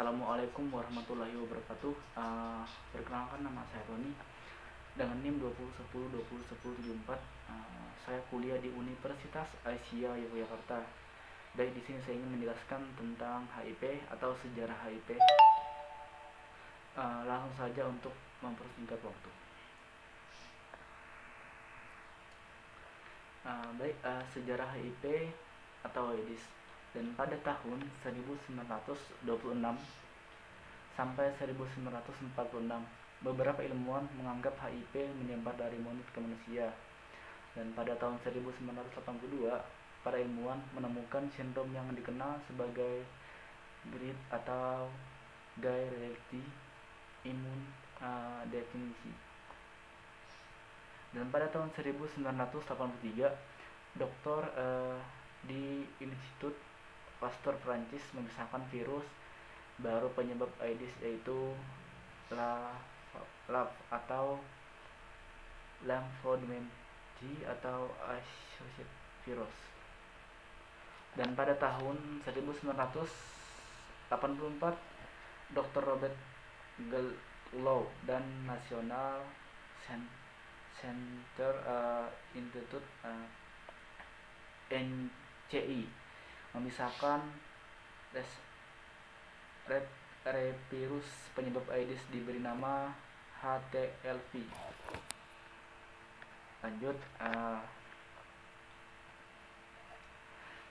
Assalamualaikum warahmatullahi wabarakatuh. Perkenalkan, nama saya Roni dengan NIM 2010 2010 74. Saya kuliah di Universitas Asia Yogyakarta. Baik, di sini saya ingin menjelaskan tentang HIV atau sejarah HIV. Langsung saja untuk mempersingkat waktu. Sejarah HIV atau AIDS. Dan pada tahun 1926 sampai 1946, beberapa ilmuwan menganggap HIV menyebar dari monit ke manusia. Dan pada tahun 1982, para ilmuwan menemukan sindrom yang dikenal sebagai GRID atau Guy-Related Immune Deficiency. Dan pada tahun 1983, dokter di Institut Pasteur Prancis memisahkan virus baru penyebab AIDS, yaitu LAV atau lymphodenopathy atau associated virus. Dan pada tahun 1984, Dr. Robert Gallo dan National Center Institute NCI memisahkan virus penyebab AIDS, diberi nama HTLV. Lanjut.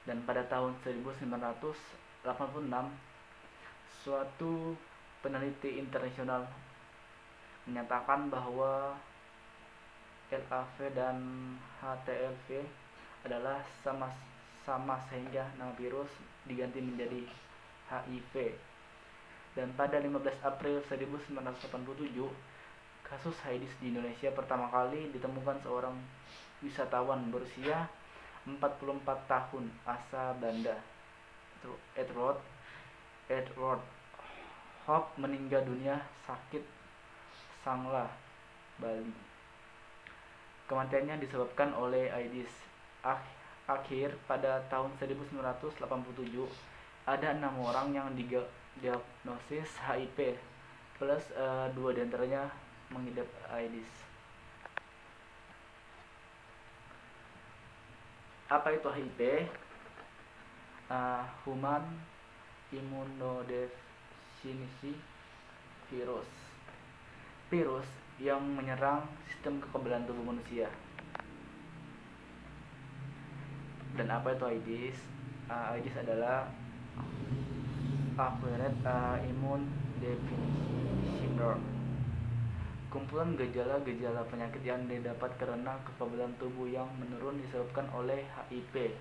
Dan pada tahun 1986, suatu peneliti internasional menyatakan bahwa LAV dan HTLV adalah sama sehingga nama virus diganti menjadi HIV. Dan pada 15 April 1987, kasus AIDS di Indonesia pertama kali ditemukan seorang wisatawan berusia 44 tahun asal Belanda, Edward Hope, meninggal dunia sakit Sanglah, Bali. Kematiannya disebabkan oleh AIDS. Akhir pada tahun 1987, ada 6 orang yang diagnosis HIV, plus 2 diantaranya mengidap AIDS. Apa itu HIV? Human Immunodeficiency virus yang menyerang sistem kekebalan tubuh manusia. Dan apa itu AIDS? AIDS adalah acquired immune deficiency syndrome, kumpulan gejala-gejala penyakit yang didapat karena kekebalan tubuh yang menurun disebabkan oleh HIV.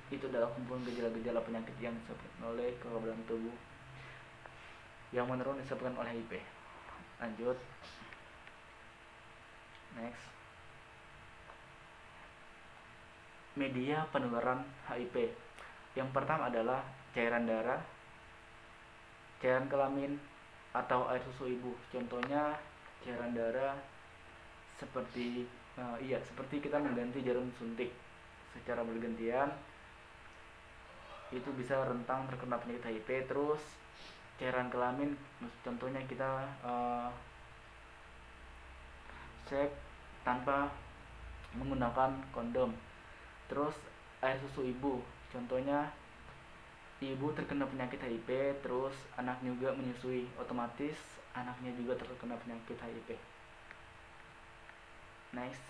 Itu adalah kumpulan gejala-gejala penyakit yang disebabkan oleh kekebalan tubuh yang menurun disebabkan oleh HIV. Lanjut. Next. Media penularan HIV. Yang pertama adalah cairan darah, cairan kelamin, atau air susu ibu. Contohnya cairan darah seperti kita mengganti jarum suntik secara bergantian, itu bisa rentang terkena penyakit HIV. Terus cairan kelamin, contohnya kita seks tanpa menggunakan kondom. Terus air susu ibu, contohnya ibu terkena penyakit HIV, terus anaknya juga menyusui, otomatis anaknya juga terkena penyakit HIV. Next.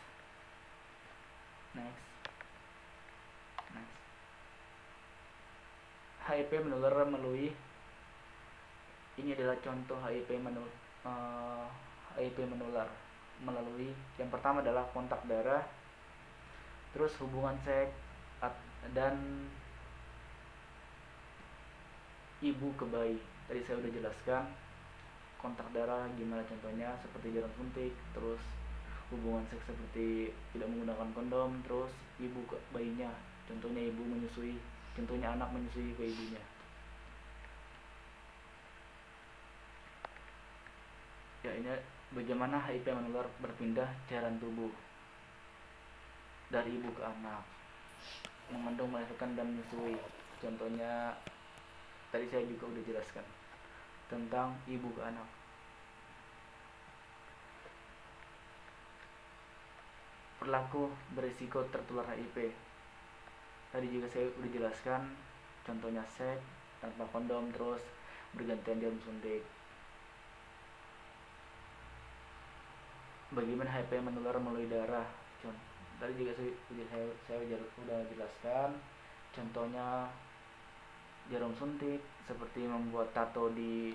HIV menular melalui, ini adalah contoh HIV menular melalui, yang pertama adalah kontak darah, terus hubungan seks, dan ibu ke bayi. Tadi saya udah jelaskan kontak darah gimana contohnya, seperti jarum suntik, terus hubungan seks seperti tidak menggunakan kondom, terus ibu ke bayinya, contohnya ibu menyusui, contohnya anak menyusui ke ibunya. Ya, ini bagaimana HIV menular berpindah cairan tubuh dari ibu ke anak, mengandung, melahirkan, dan menyusui. Contohnya tadi saya juga udah jelaskan. tentang ibu ke anak. Perilaku berisiko tertular HIV. Tadi juga saya udah jelaskan, contohnya seks tanpa kondom, terus bergantian jarum suntik. Bagaimana HIV menular melalui darah? Tadi juga saya udah jelaskan, contohnya jarum suntik, seperti membuat tato di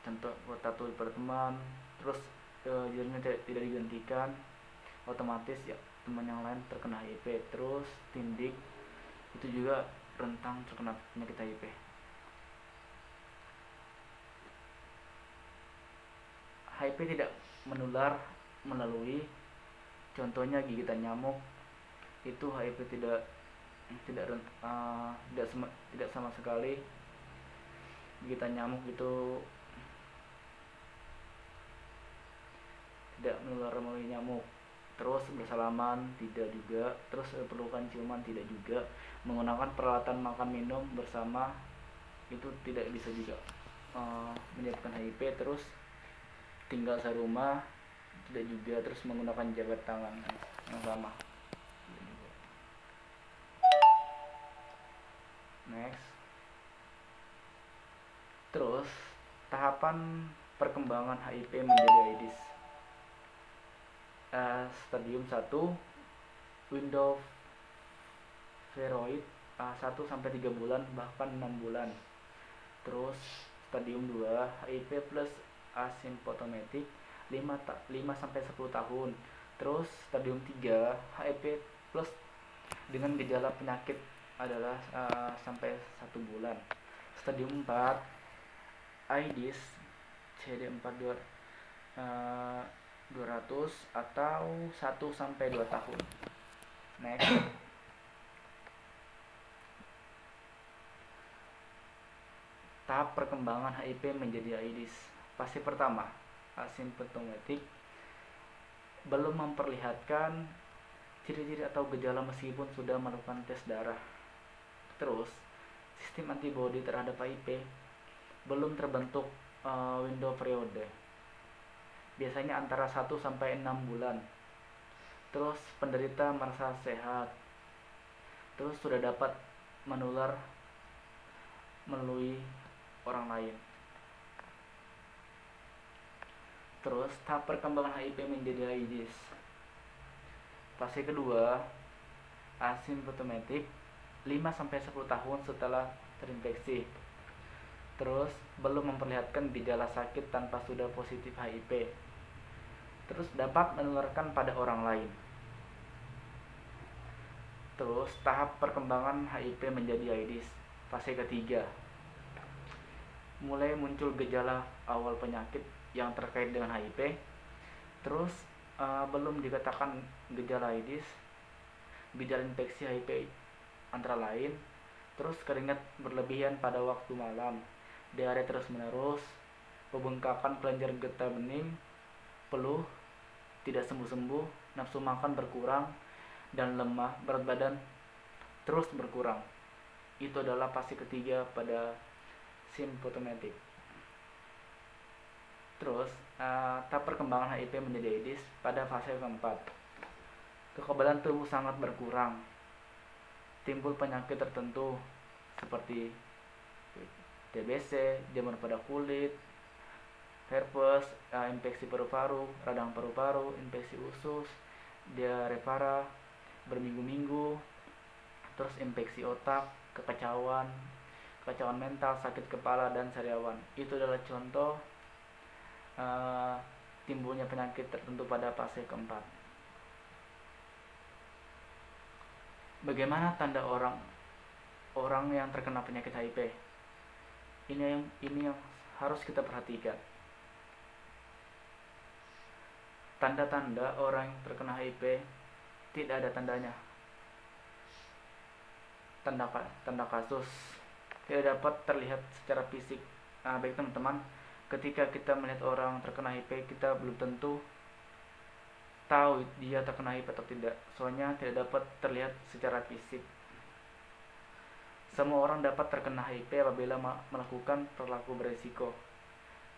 contoh buat tato pada teman, terus jarumnya tidak digantikan, otomatis ya teman yang lain terkena HIV. Terus tindik itu juga rentang terkena penyakit HIV. HIV tidak menular melalui contohnya gigitan nyamuk, itu HIV tidak sama sekali. Gigitan nyamuk itu tidak menular melalui nyamuk. Terus bersalaman tidak juga, terus perlukan ciuman tidak juga, menggunakan peralatan makan minum bersama itu tidak bisa juga menyebabkan HIV. Terus tinggal serumah tidak juga, terus menggunakan jabat tangan yang sama. Next. Terus tahapan perkembangan HIV menjadi AIDS. Stadium 1 window viroid 1-3 bulan, bahkan 6 bulan. Terus stadium 2 HIV plus asymptomatic 5-10 tahun. Terus stadium 3 HIV plus dengan gejala penyakit adalah sampai 1 bulan. Stadium 4 AIDS CD4 200 atau 1-2 tahun. Next. Tahap perkembangan HIV menjadi AIDS. Fase pertama, asymptomatic, belum memperlihatkan ciri-ciri atau gejala meskipun sudah melakukan tes darah. Terus sistem antibodi terhadap HIV belum terbentuk window periode, biasanya antara 1-6 bulan. Terus penderita merasa sehat, terus sudah dapat menular melalui orang lain. Terus tahap perkembangan HIV menjadi AIDS. Fase kedua, asymptomatic, 5-10 tahun setelah terinfeksi. Terus belum memperlihatkan gejala sakit tanpa sudah positif HIV. Terus dapat menularkan pada orang lain. Terus tahap perkembangan HIV menjadi AIDS. Fase ketiga, mulai muncul gejala awal penyakit yang terkait dengan HIV. Terus belum dikatakan gejala AIDS. Gejala infeksi HIV antara lain, terus keringat berlebihan pada waktu malam, diare terus menerus, pembengkakan kelenjar getah bening, peluh tidak sembuh-sembuh, nafsu makan berkurang, dan lemah, berat badan terus berkurang. Itu adalah fase ketiga pada symptomatic. Terus tahap perkembangan HIV menjadi AIDS pada fase keempat, kekebalan tubuh sangat berkurang, timbul penyakit tertentu seperti TBC, jamur pada kulit, herpes, infeksi paru-paru, radang paru-paru, infeksi usus, diare parah berminggu-minggu, terus infeksi otak, kekacauan mental, sakit kepala, dan sariawan. Itu adalah contoh timbulnya penyakit tertentu pada fase keempat. Bagaimana tanda orang yang terkena penyakit HIV? Ini yang harus kita perhatikan. Tanda-tanda orang yang terkena HIV tidak ada tandanya. Tanda kasus tidak dapat terlihat secara fisik. Baik teman-teman, ketika kita melihat orang terkena HIV, kita belum tentu tahu dia terkena HIV atau tidak, soalnya tidak dapat terlihat secara fisik. Semua orang dapat terkena HIV apabila melakukan perilaku beresiko.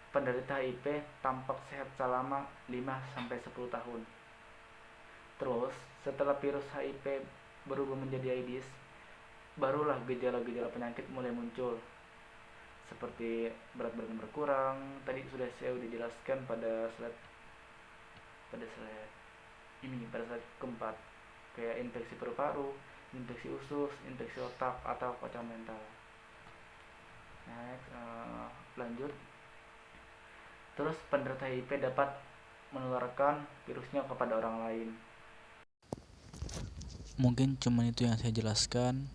Penderita HIV tampak sehat selama 5-10 tahun. Terus, setelah virus HIV berubah menjadi AIDS, barulah gejala-gejala penyakit mulai muncul, seperti berat badan berkurang. Tadi saya sudah jelaskan pada slide ini, pada slide keempat, kayak infeksi paru-paru, infeksi usus, infeksi otak, atau kacau mental. Next, lanjut. Terus penderita HIV dapat menularkan virusnya kepada orang lain. Mungkin cuma itu yang saya jelaskan,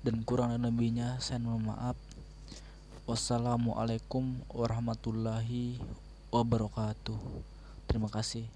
dan kurang dan lebihnya saya mohon maaf. Wassalamualaikum warahmatullahi wabarakatuh. Terima kasih.